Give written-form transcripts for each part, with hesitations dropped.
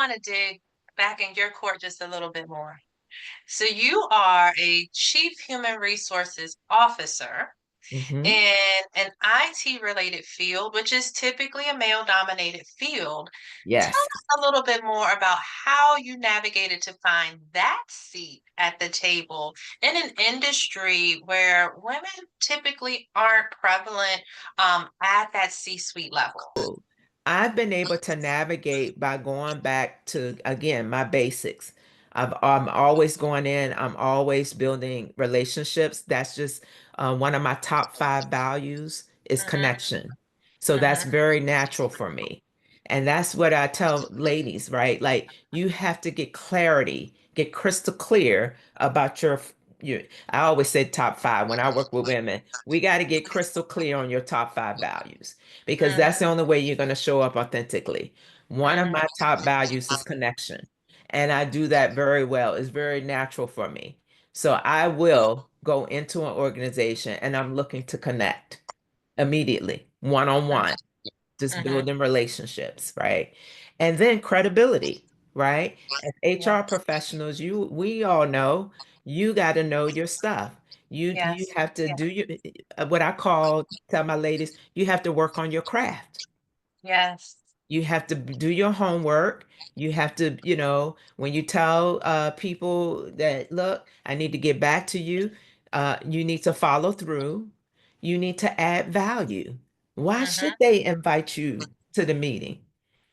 want to dig back in your court just a little bit more. So you are a Chief Human Resources Officer Hmm. in an IT related field, which is typically a male dominated field. Tell Yes. us a little bit more about how you navigated to find that seat at the table in an industry where women typically aren't prevalent at that C-suite level. I've been able to navigate by going back to, again, my basics. I'm always going in, I'm always building relationships. That's just one of my top five values is Hmm. connection. So that's Hmm. very natural for me. And that's what I tell ladies, right? Like you have to get clarity, get crystal clear about your, I always say top five when I work with women. We got to get crystal clear on your top five values because that's the Hmm. only way you're going to show up authentically. One of Hmm. my top values is connection, and I do that very well. It's very natural for me. So I will go into an organization and I'm looking to connect immediately, one on one, just Hmm. building relationships, right? And then credibility, right? As Yeah. HR professionals, we all know you got to know your stuff. You Yes. have to do your what I call tell my ladies, you have to work on your craft. Yes. You have to do your homework. You have to, when you tell people that, look, I need to get back to you, you need to follow through. You need to add value. Why should Hmm. they invite you to the meeting?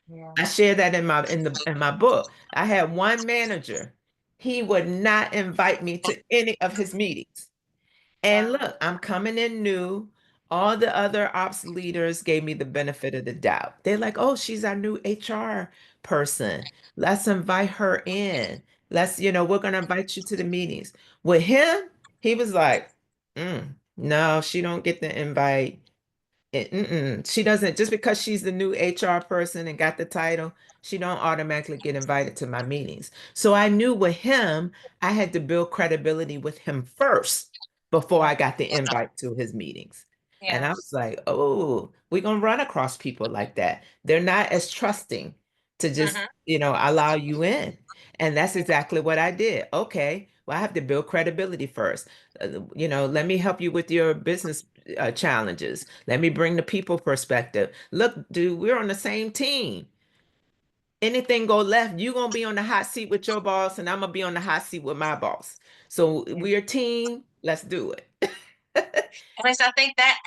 Yeah. I share that in my book. I had one manager. He would not invite me to any of his meetings. And Wow. look, I'm coming in new. All the other ops leaders gave me the benefit of the doubt. They're like, oh, she's our new HR person. Let's invite her in. We're going to invite you to the meetings. With him, he was like, no, she don't get the invite. She doesn't, just because she's the new HR person and got the title, she don't automatically get invited to my meetings. So I knew with him, I had to build credibility with him first before Yeah. I got the invite to his meetings. And I was Yes. like, oh, we're gonna run across people like that. They're not as trusting to just, Hmm. allow you in. And that's Yeah. exactly what I did. Okay, well, I have to build credibility first. Let me help you with your business challenges. Let me bring the people perspective. Look, dude, we're on the same team. Anything go left, you're gonna be on the hot seat with your boss, and I'm gonna be on the hot seat with my boss. So Yeah. we're a team. Let's do it. And so I think that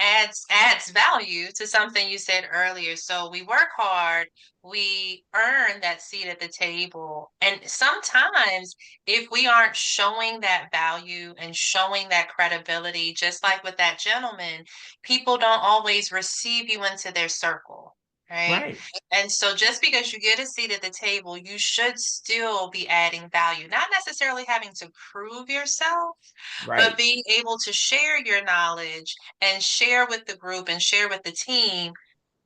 adds value to something you said earlier. So we work hard, we earn that seat at the table. And sometimes if we aren't showing that value and showing that credibility, just like with that gentleman, people don't always receive you into their circle. Right. Right, And so just because you get a seat at the table, you should still be adding value, not necessarily having to prove yourself, but right. being able to share your knowledge and share with the group and share with the team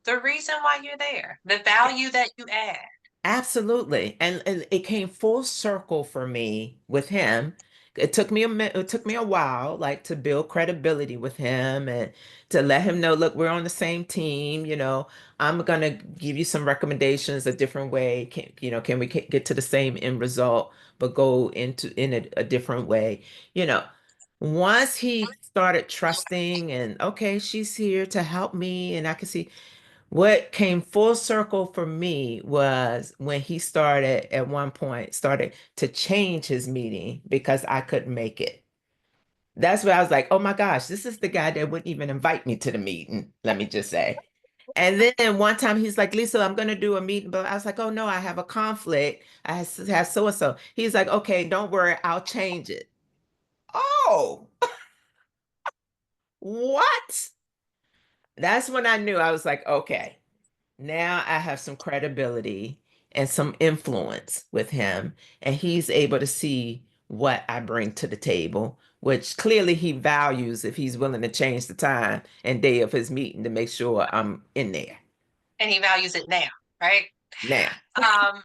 the reason why you're there, the value that you add. Absolutely. And it came full circle for me with him. It took me a while, like to build credibility with him and to let him know, look, we're on the same team, I'm gonna give you some recommendations a different way. Can we get to the same end result, but go in a different way? You know, Once he started trusting and okay, she's here to help me, and I can see what came full circle for me was when he started at one point started to change his meeting because I couldn't make it. That's where I was like, oh my gosh, this is the guy that wouldn't even invite me to the meeting, let me just say. And then one time he's like, Lisa, I'm going to do a meeting, but I was like, oh no, I have a conflict. I have so and so. He's like, okay, don't worry, I'll change it. Oh, what? That's when I knew. I was like, okay. Now I have some credibility and some influence with him, and he's able to see what I bring to the table, which clearly he values if he's willing to change the time and day of his meeting to make sure I'm in there And he values it now, right? now.